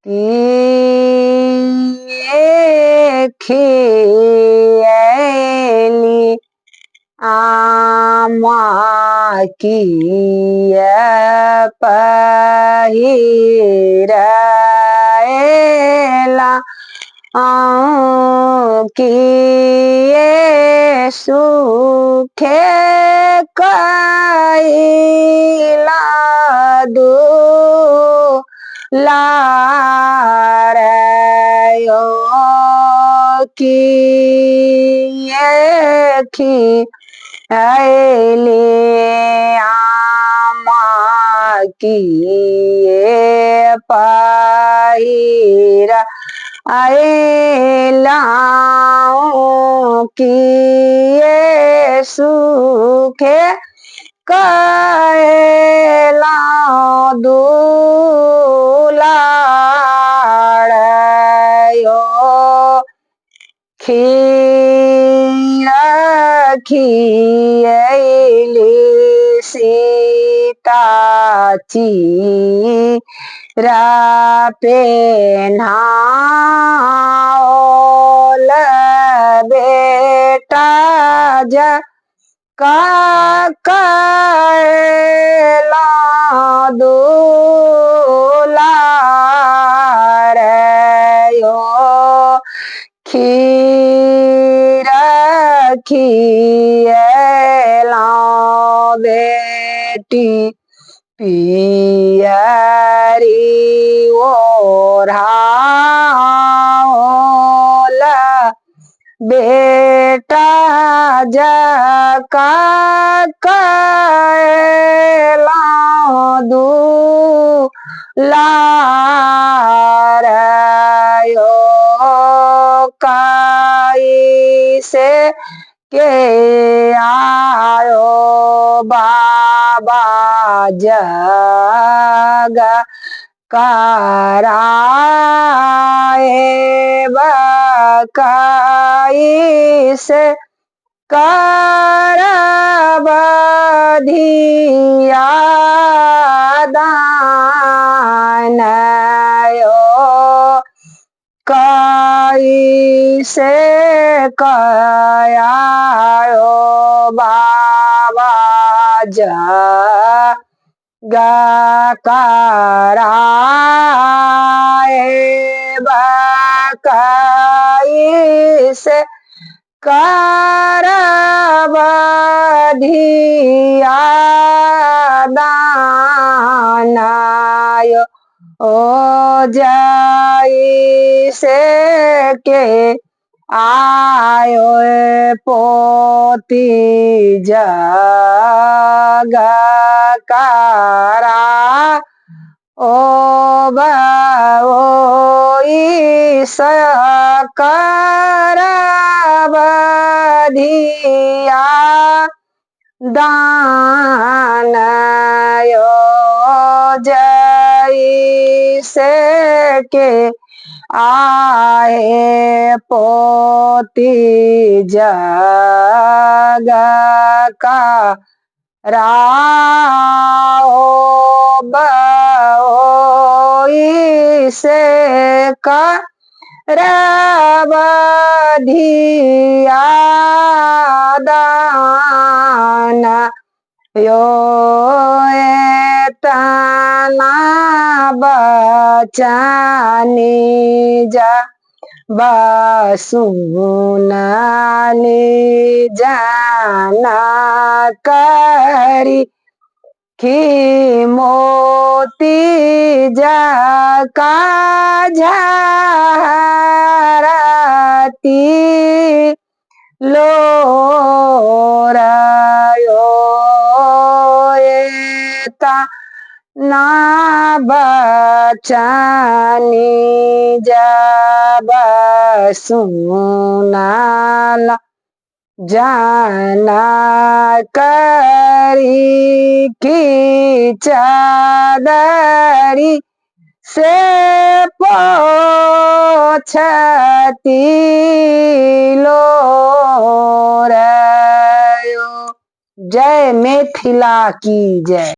किए खियली आमा किए पहिराएला किए सुखे कैला दुलारयो किए खियली आमा किए पहिरा आएलाओ किए सुखे कैला दुलारयो खियली सीता चीरा पेन्हाओल बेटा का कैला दुलारयो खियला बेटी पियरी ओढ़ाओल बेटा जका कैला दुलारयो कैसे के आयो बाबा जग कराए कैसे करब धिया दानयो कैसे कयायो बाबा जग कराए कैसे करब धिया दानयो ओ जैसे के आयो पोती जग करा ओ करब धिया दानयो जैसे के आए पोती जग का राओ से करब धिया दानयो एतना बचनी बसुनाली जाना करी कि मोती जका झरती लोरयो एता ना बचनी जब सुनाल जाना करी की चादरी से पोछती लोरयो। जय मिथिला की जय।